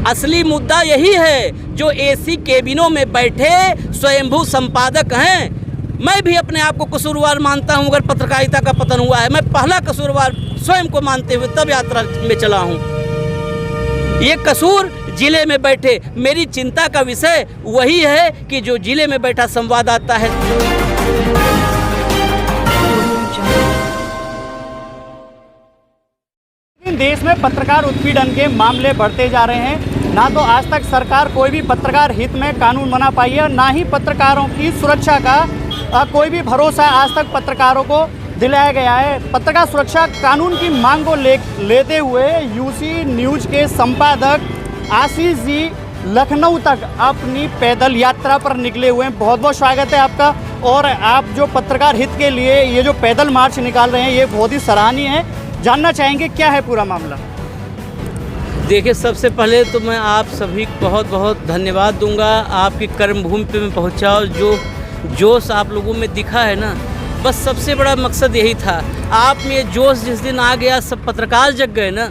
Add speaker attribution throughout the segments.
Speaker 1: असली मुद्दा यही है जो एसी केबिनों में बैठे स्वयंभू संपादक हैं। मैं भी अपने आप को कसूरवार मानता हूं। अगर पत्रकारिता का पतन हुआ है, मैं पहला कसूरवार स्वयं को मानते हुए तब यात्रा में चला हूं। ये कसूर जिले में बैठे, मेरी चिंता का विषय वही है कि जो जिले में बैठा संवाददाता है।
Speaker 2: देश में पत्रकार उत्पीड़न के मामले बढ़ते जा रहे हैं। ना तो आज तक सरकार कोई भी पत्रकार हित में कानून बना पाई है, ना ही पत्रकारों की सुरक्षा का कोई भी भरोसा आज तक पत्रकारों को दिलाया गया है। पत्रकार सुरक्षा कानून की मांग को लेते हुए यूसी न्यूज के संपादक आशीष जी लखनऊ तक अपनी पैदल यात्रा पर निकले हुए हैं। बहुत बहुत स्वागत है आपका। और आप जो पत्रकार हित के लिए ये जो पैदल मार्च निकाल रहे हैं, ये बहुत ही सराहनीय है। जानना चाहेंगे क्या है पूरा मामला?
Speaker 1: देखिए, सबसे पहले तो मैं आप सभी को बहुत बहुत धन्यवाद दूंगा। आपकी कर्मभूमि पे मैं पहुंचा और जो जोश आप लोगों में दिखा है ना, बस सबसे बड़ा मकसद यही था। आप में ये जोश जिस दिन आ गया, सब पत्रकार जग गए ना,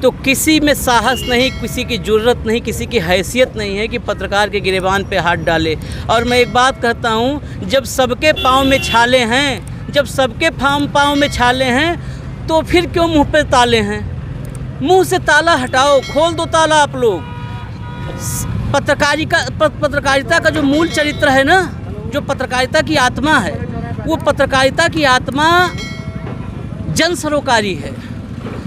Speaker 1: तो किसी में साहस नहीं, किसी की जुर्रत नहीं, किसी की हैसियत नहीं है कि पत्रकार के गिरेबान पे हाथ डाले। और मैं एक बात कहता हूँ, जब सबके पाँव में छाले हैं, जब सबके पाँव में छाले हैं, तो फिर क्यों मुंह पे ताले हैं? मुंह से ताला हटाओ, खोल दो ताला आप लोग। पत्रकारिता का जो मूल चरित्र है ना, जो पत्रकारिता की आत्मा है, वो पत्रकारिता की आत्मा जन सरोकारी है,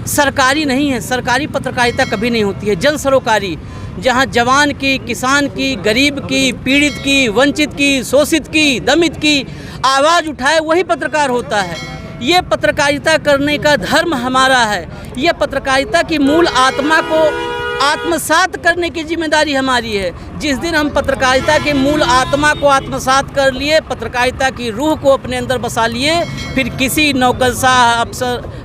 Speaker 1: सरकारी नहीं है। सरकारी पत्रकारिता कभी नहीं होती है, जन सरोकारी। जहाँ जवान की, किसान की, गरीब की, पीड़ित की, वंचित की, शोषित की, दमित की आवाज़ उठाए, वही पत्रकार होता है। ये पत्रकारिता करने का धर्म हमारा है। ये पत्रकारिता की मूल आत्मा को आत्मसात करने की जिम्मेदारी हमारी है। जिस दिन हम पत्रकारिता के मूल आत्मा को आत्मसात कर लिए, पत्रकारिता की रूह को अपने अंदर बसा लिए, फिर किसी नौकरशाह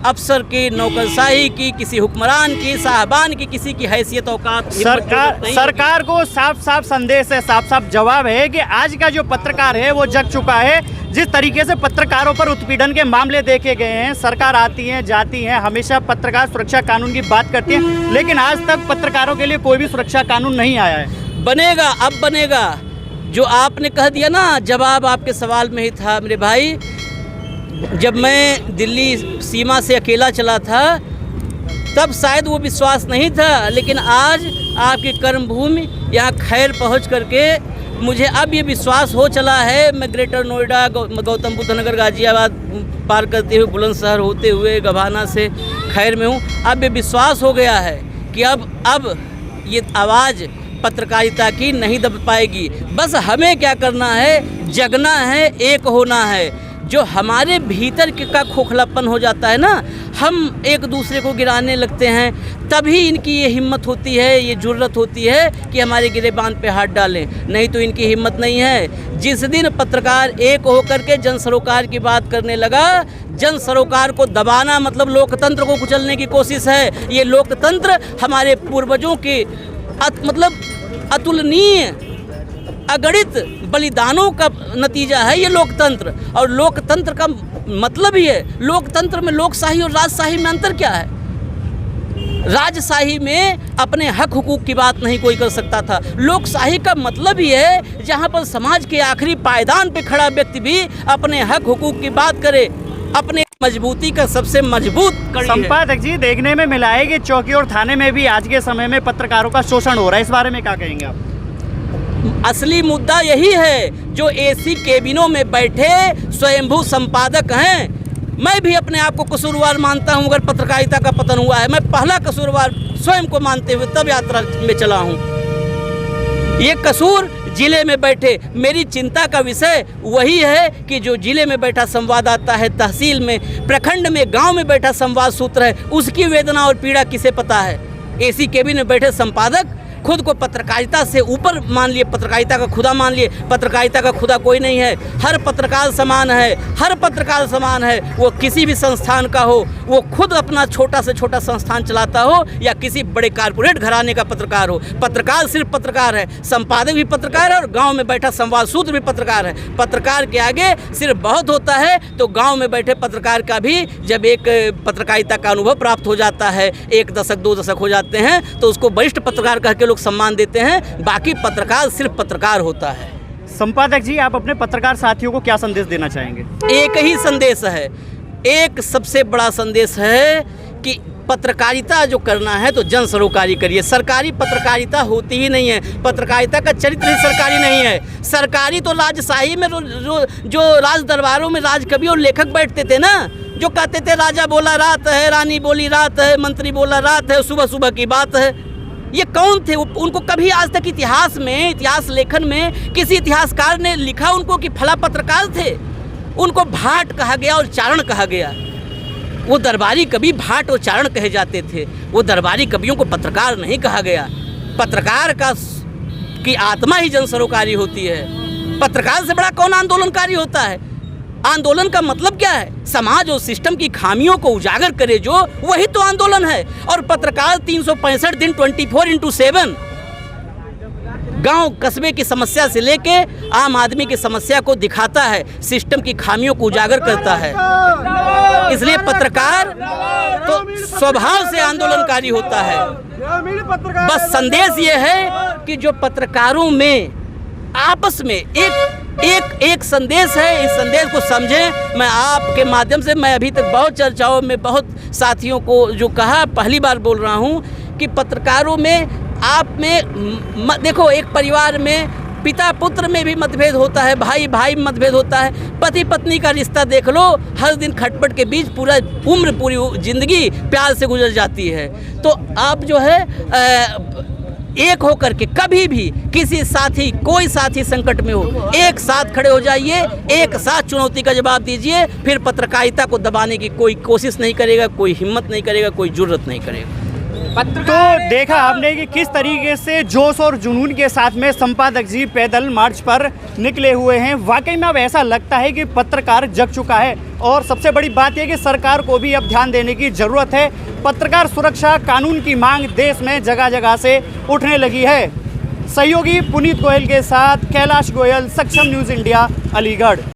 Speaker 1: अफसर की, नौकरशाही की, किसी हुक्मरान की, साहबान की, किसी की हैसियत औकात
Speaker 2: सरकार को साफ साफ संदेश है, साफ साफ जवाब है कि आज का जो पत्रकार है वो जग चुका है। जिस तरीके से पत्रकारों पर उत्पीड़न के मामले देखे गए हैं, सरकार आती है जाती है, हमेशा पत्रकार सुरक्षा कानून की बात करती है, लेकिन आज तक पत्रकारों के लिए कोई भी सुरक्षा कानून नहीं आया है।
Speaker 1: बनेगा, अब बनेगा। जो आपने कह दिया ना, जवाब आपके सवाल में ही था मेरे भाई। जब मैं दिल्ली सीमा से अकेला चला था, तब शायद वो विश्वास नहीं था, लेकिन आज आपकी कर्मभूमि यहाँ खैर पहुँच करके मुझे अब ये विश्वास हो चला है। मैं ग्रेटर नोएडा, गौतम बुद्ध नगर, गाजियाबाद पार करते हुए बुलंदशहर होते हुए गभाना से खैर में हूँ। अब ये विश्वास हो गया है कि अब ये आवाज़ पत्रकारिता की नहीं दब पाएगी। बस हमें क्या करना है, जगना है, एक होना है। जो हमारे भीतर का खोखलापन हो जाता है ना, हम एक दूसरे को गिराने लगते हैं, तभी इनकी ये हिम्मत होती है, ये जुर्रत होती है कि हमारे गिरेबान पे हाथ डालें। नहीं तो इनकी हिम्मत नहीं है। जिस दिन पत्रकार एक होकर के जन सरोकार की बात करने लगा, जन सरोकार को दबाना मतलब लोकतंत्र को कुचलने की कोशिश है। ये लोकतंत्र हमारे पूर्वजों के मतलब अतुलनीय, अगणित बलिदानों का नतीजा है ये लोकतंत्र। और लोकतंत्र का मतलब ही है, लोकतंत्र में लोकशाही और राजशाही में अंतर क्या है? राजशाही में अपने हक हुकूक की बात नहीं कोई कर सकता था। लोकशाही का मतलब ही है जहां पर समाज के आखिरी पायदान पे खड़ा व्यक्ति भी अपने हक हुकूक की बात करे। अपने मजबूती का सबसे मजबूत कड़ी है।
Speaker 2: संपादक जी, देखने में मिला है कि चौकी और थाने में भी आज के समय में पत्रकारों का शोषण हो रहा है, इस बारे में क्या कहेंगे आप?
Speaker 1: असली मुद्दा यही है जो एसी केबिनों में बैठे स्वयंभू संपादक हैं। मैं भी अपने आप को कसूरवार मानता हूं। अगर पत्रकारिता का पतन हुआ है, मैं पहला कसूरवार स्वयं को मानते हुए तब यात्रा में चला हूं। ये कसूर जिले में बैठे, मेरी चिंता का विषय वही है कि जो जिले में बैठा संवाददाता है, तहसील में, प्रखंड में, गांव में बैठा संवाद सूत्र है, उसकी वेदना और पीड़ा किसे पता है? एसी केबिन में बैठे संपादक खुद को पत्रकारिता से ऊपर मान लिए, पत्रकारिता का खुदा मान लिए। पत्रकारिता का खुदा कोई नहीं है, हर पत्रकार समान है, हर पत्रकार समान है। वो किसी भी संस्थान का हो, वो खुद अपना छोटा से छोटा संस्थान चलाता हो या किसी बड़े कारपोरेट घराने का पत्रकार हो, पत्रकार सिर्फ पत्रकार है। संपादक भी पत्रकार है और गाँव में बैठा संवाद सूत्र भी पत्रकार है। पत्रकार के आगे सिर्फ बहुत होता है, तो गाँव में बैठे पत्रकार का भी जब एक पत्रकारिता का अनुभव प्राप्त हो जाता है, 1 दशक 2 दशक हो जाते हैं, तो उसको वरिष्ठ पत्रकार कह के लोग सम्मान देते हैं। बाकी पत्रकार सिर्फ पत्रकार होता है।
Speaker 2: संपादक जी, आप अपने पत्रकार साथियों को क्या संदेश देना चाहेंगे?
Speaker 1: एक ही संदेश है, एक सबसे बड़ा संदेश है कि पत्रकारिता जो करना है तो जन सरोकारी करिए। सरकारी पत्रकारिता होती ही नहीं है, पत्रकारिता का चरित्र ही सरकारी नहीं है। सरकारी तो राजशाही में जो राज दरबारों में राज कवि और लेखक बैठते थे ना, जो कहते थे राजा बोला रात है, रानी बोली रात है, मंत्री बोला रात है, सुबह सुबह की बात है। ये कौन थे? उनको कभी आज तक इतिहास में, इतिहास लेखन में किसी इतिहासकार ने लिखा उनको कि फला पत्रकार थे? उनको भाट कहा गया और चारण कहा गया। वो दरबारी कवि भाट और चारण कहे जाते थे, वो दरबारी कवियों को पत्रकार नहीं कहा गया। पत्रकार की आत्मा ही जन सरोकारी होती है। पत्रकार से बड़ा कौन आंदोलनकारी होता है? आंदोलन का मतलब क्या है? समाज और सिस्टम की खामियों को उजागर करे जो, वही तो आंदोलन है। और पत्रकार 365 दिन 24x7 गांव कस्बे की समस्या से लेके आम आदमी की समस्या को दिखाता है, सिस्टम की खामियों को उजागर करता है। इसलिए पत्रकार तो स्वभाव से आंदोलनकारी होता है। बस संदेश ये है कि जो पत्रकारों में आपस में एक संदेश है, इस संदेश को समझें। मैं आपके माध्यम से, मैं अभी तक बहुत चर्चाओं में बहुत साथियों को जो कहा, पहली बार बोल रहा हूँ कि पत्रकारों में आप में देखो, एक परिवार में पिता पुत्र में भी मतभेद होता है, भाई भाई में मतभेद होता है, पति पत्नी का रिश्ता देख लो, हर दिन खटपट के बीच पूरा उम्र, पूरी जिंदगी प्यार से गुजर जाती है। तो आप जो है एक होकर के कभी भी किसी साथी, कोई साथी संकट में हो, एक साथ खड़े हो जाइए, एक साथ चुनौती का जवाब दीजिए। फिर पत्रकारिता को दबाने की कोई कोशिश नहीं करेगा, कोई हिम्मत नहीं करेगा, कोई जुर्रत नहीं करेगा।
Speaker 2: तो देखा आपने कि किस तरीके से जोश और जुनून के साथ में संपादक जी पैदल मार्च पर निकले हुए हैं। वाकई में अब ऐसा लगता है कि पत्रकार जग चुका है। और सबसे बड़ी बात यह कि सरकार को भी अब ध्यान देने की ज़रूरत है। पत्रकार सुरक्षा कानून की मांग देश में जगह जगह से उठने लगी है। सहयोगी पुनीत गोयल के साथ कैलाश गोयल, सक्षम न्यूज़ इंडिया, अलीगढ़।